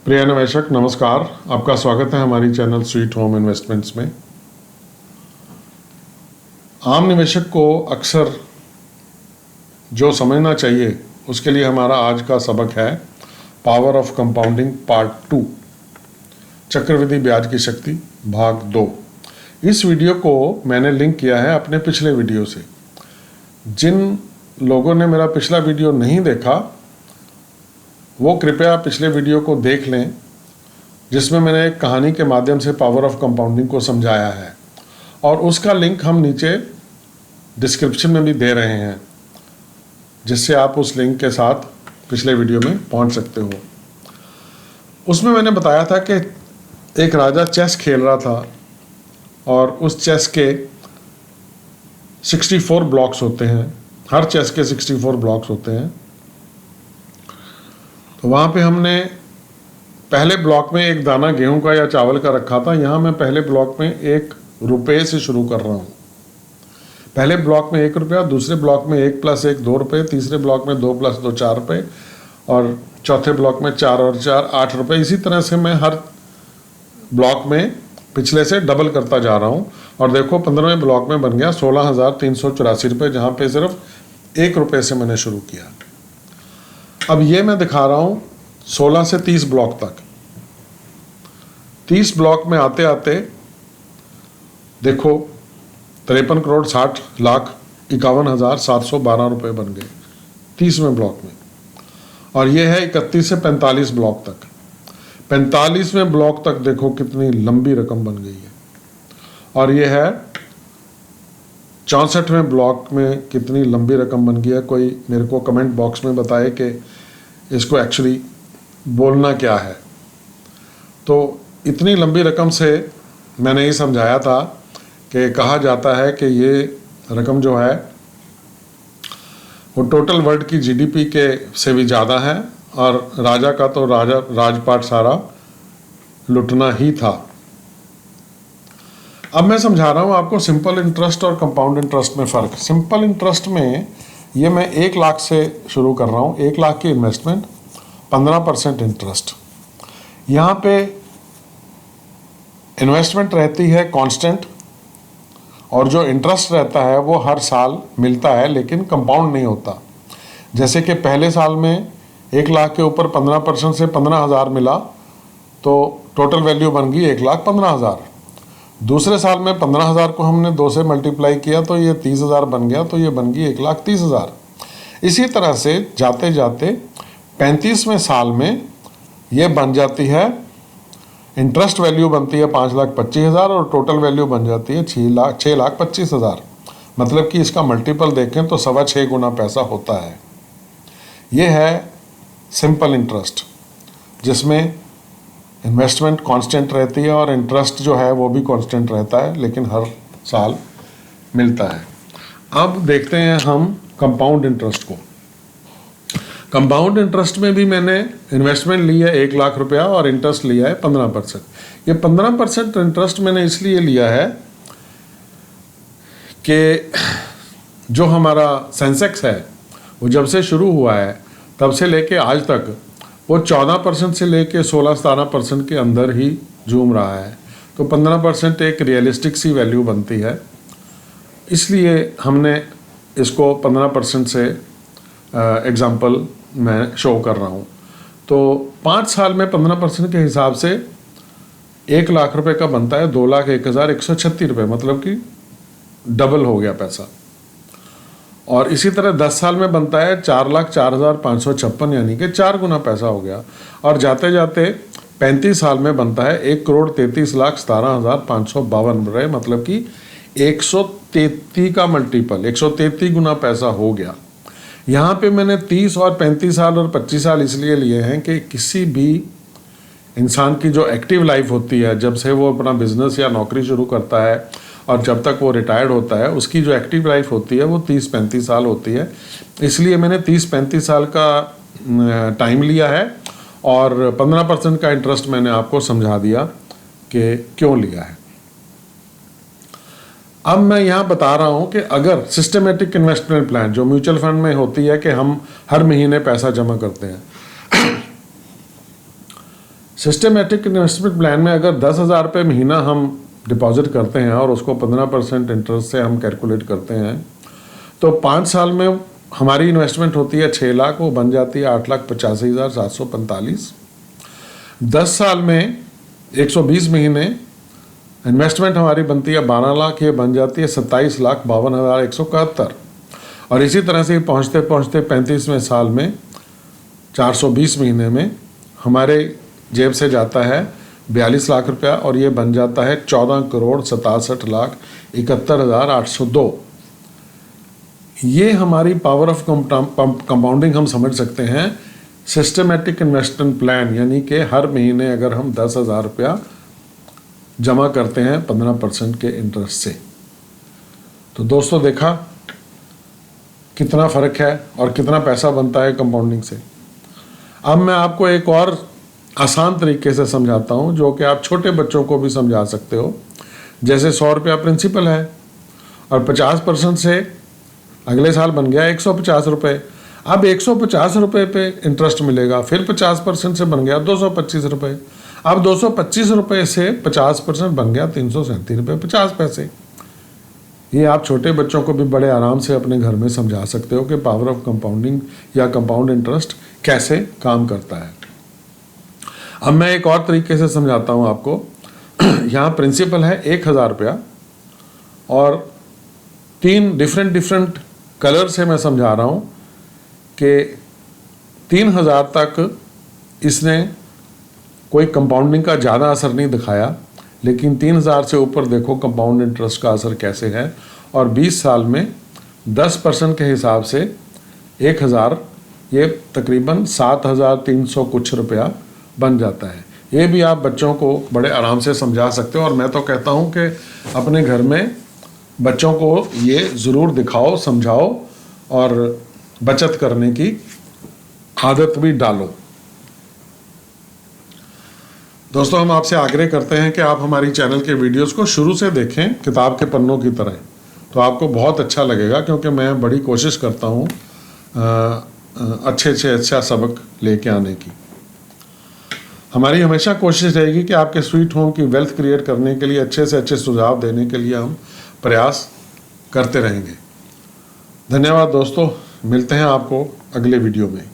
प्रिय निवेशक नमस्कार, आपका स्वागत है हमारी चैनल स्वीट होम इन्वेस्टमेंट्स में। आम निवेशक को अक्सर जो समझना चाहिए उसके लिए हमारा आज का सबक है पावर ऑफ कंपाउंडिंग पार्ट 2, चक्रवृद्धि ब्याज की शक्ति भाग 2। इस वीडियो को मैंने लिंक किया है अपने पिछले वीडियो से। जिन लोगों ने मेरा पिछला वीडियो नहीं देखा वो कृपया पिछले वीडियो को देख लें, जिसमें मैंने एक कहानी के माध्यम से पावर ऑफ कंपाउंडिंग को समझाया है, और उसका लिंक हम नीचे डिस्क्रिप्शन में भी दे रहे हैं, जिससे आप उस लिंक के साथ पिछले वीडियो में पहुंच सकते हो। उसमें मैंने बताया था कि एक राजा चेस खेल रहा था और उस चेस के 64 ब्लॉक्स होते हैं, हर चेस के 64 ब्लॉक्स होते हैं। तो वहाँ पे हमने पहले ब्लॉक में एक दाना गेहूं का या चावल का रखा था। यहाँ मैं पहले ब्लॉक में 1 रुपये से शुरू कर रहा हूँ। पहले ब्लॉक में 1 रुपया, दूसरे ब्लॉक में 1 + 1 2 रुपये, तीसरे ब्लॉक में 2 + 2 4 रुपये, और चौथे ब्लॉक में 4 और 4 8 रुपये। इसी तरह से मैं हर ब्लॉक में पिछले से डबल करता जा रहा हूँ। और देखो 15वें ब्लॉक में बन गया 16,384 रुपये, जहाँ पे सिर्फ 1 रुपये से मैंने शुरू किया। अब ये मैं दिखा रहा हूँ 16 से 30 ब्लॉक तक। 30 ब्लॉक में आते आते देखो 53,60,51,712 रुपये बन गए 30वें ब्लॉक में। और ये है 31 से 45 ब्लॉक तक। 45वें ब्लॉक तक देखो कितनी लंबी रकम बन गई है। और ये है 64वें ब्लॉक में कितनी लंबी रकम बन गई है। कोई मेरे को कमेंट बॉक्स में बताए कि इसको एक्चुअली बोलना क्या है। तो इतनी लंबी रकम से मैंने ये समझाया था कि कहा जाता है कि ये रकम जो है वो टोटल वर्ल्ड की जीडीपी के से भी ज़्यादा है, और राजा का तो राजपाट सारा लुटना ही था। अब मैं समझा रहा हूँ आपको सिंपल इंटरेस्ट और कंपाउंड इंटरेस्ट में फ़र्क। सिंपल इंटरेस्ट में ये मैं 1 लाख से शुरू कर रहा हूँ, 1 लाख की इन्वेस्टमेंट, 15% इंटरेस्ट। यहाँ पे इन्वेस्टमेंट रहती है कांस्टेंट, और जो इंटरेस्ट रहता है वो हर साल मिलता है, लेकिन कंपाउंड नहीं होता। जैसे कि पहले साल में 1 लाख के ऊपर 15% से 15,000 मिला, तो टोटल वैल्यू बन गई 1,15,000। दूसरे साल में 15,000 को हमने 2 से मल्टीप्लाई किया तो ये 30,000 बन गया, तो ये बन गई 1,30,000। इसी तरह से जाते जाते 35वें साल में ये बन जाती है, इंटरेस्ट वैल्यू बनती है 5,25,000 और टोटल वैल्यू बन जाती है 6,25,000। मतलब कि इसका मल्टीपल देखें तो 6.25 गुना पैसा होता है। ये है सिंपल इंटरेस्ट, जिसमें इन्वेस्टमेंट कांस्टेंट रहती है और इंटरेस्ट जो है वो भी कांस्टेंट रहता है, लेकिन हर साल मिलता है। अब देखते हैं हम कंपाउंड इंटरेस्ट को। कंपाउंड इंटरेस्ट में भी मैंने इन्वेस्टमेंट ली है 1 लाख रुपया और इंटरेस्ट लिया है 15%। ये 15% इंटरेस्ट मैंने इसलिए लिया है कि जो हमारा सेंसेक्स है वो जब से शुरू हुआ है तब से लेके आज तक वो 14% से लेके 16-17% के अंदर ही झूम रहा है। तो 15% एक रियलिस्टिक सी वैल्यू बनती है, इसलिए हमने इसको 15% से एग्जाम्पल मैं शो कर रहा हूँ। तो 5 साल में 15% के हिसाब से 1 लाख रुपए का बनता है 2,01,136 रुपये, मतलब कि डबल हो गया पैसा। और इसी तरह 10 साल में बनता है 4,04,556, यानी कि 4 गुना पैसा हो गया। और जाते जाते 35 साल में बनता है 1,33,17,552 रुपये, मतलब कि 133 का मल्टीपल, 133 गुना पैसा हो गया। यहाँ पे मैंने 30 और 35 साल और 25 साल इसलिए लिए हैं कि किसी भी इंसान की जो एक्टिव लाइफ होती है, जब से वो अपना बिजनेस या नौकरी शुरू करता है और जब तक वो रिटायर्ड होता है, उसकी जो एक्टिव लाइफ होती है वो 30-35 साल होती है। इसलिए मैंने 30-35 साल का टाइम लिया है, और 15% का इंटरेस्ट मैंने आपको समझा दिया कि क्यों लिया है। अब मैं यहाँ बता रहा हूँ कि अगर सिस्टमेटिक इन्वेस्टमेंट प्लान जो म्यूचुअल फंड में होती है कि हम हर महीने पैसा जमा करते हैं, सिस्टमेटिक इन्वेस्टमेंट प्लान में अगर 10,000 रुपये महीना हम डिपॉजिट करते हैं और उसको 15% इंटरेस्ट से हम कैलकुलेट करते हैं, तो 5 साल में हमारी इन्वेस्टमेंट होती है 6 लाख, वो बन जाती है 8,85,745। 10 साल में 120 महीने इन्वेस्टमेंट हमारी बनती है 12 लाख, ये बन जाती है 27,52,171। और इसी तरह से पहुँचते पहुँचते 35वें साल में 420 महीने में हमारे जेब से जाता है 42 लाख रुपया, और ये बन जाता है 14,67,71,802। ये हमारी पावर ऑफ कंपाउंडिंग हम समझ सकते हैं सिस्टमेटिक इन्वेस्टमेंट प्लान, यानी कि हर महीने अगर हम 10,000 रुपया जमा करते हैं 15% के इंटरेस्ट से। तो दोस्तों देखा कितना फ़र्क है और कितना पैसा बनता है कंपाउंडिंग से। अब मैं आपको एक और आसान तरीके से समझाता हूँ, जो कि आप छोटे बच्चों को भी समझा सकते हो। जैसे 100 रुपया प्रिंसिपल है और 50% से अगले साल बन गया 150 रुपये। अब 150 रुपये पे इंटरेस्ट मिलेगा, फिर 50% से बन गया 225 रुपये। अब 225 रुपये से 50% बन गया 337 रुपये 50 पैसे। ये आप छोटे बच्चों को भी बड़े आराम से अपने घर में समझा सकते हो कि पावर ऑफ कंपाउंडिंग या कंपाउंड इंटरेस्ट कैसे काम करता है। अब मैं एक और तरीके से समझाता हूँ आपको। यहाँ प्रिंसिपल है 1,000 रुपया और 3 डिफरेंट कलर से मैं समझा रहा हूँ कि 3,000 तक इसने कोई कंपाउंडिंग का ज़्यादा असर नहीं दिखाया, लेकिन 3,000 से ऊपर देखो कंपाउंड इंटरेस्ट का असर कैसे है। और 20 साल में 10% के हिसाब से 1,000 ये तकरीबन 7,300 कुछ रुपया बन जाता है। ये भी आप बच्चों को बड़े आराम से समझा सकते हो, और मैं तो कहता हूँ कि अपने घर में बच्चों को ये ज़रूर दिखाओ, समझाओ और बचत करने की आदत भी डालो। दोस्तों, हम आपसे आग्रह करते हैं कि आप हमारी चैनल के वीडियोस को शुरू से देखें किताब के पन्नों की तरह, तो आपको बहुत अच्छा लगेगा, क्योंकि मैं बड़ी कोशिश करता हूँ अच्छे से अच्छा सबक लेके आने की। हमारी हमेशा कोशिश रहेगी कि आपके स्वीट होम की वेल्थ क्रिएट करने के लिए अच्छे से अच्छे सुझाव देने के लिए हम प्रयास करते रहेंगे। धन्यवाद दोस्तों, मिलते हैं आपको अगले वीडियो में।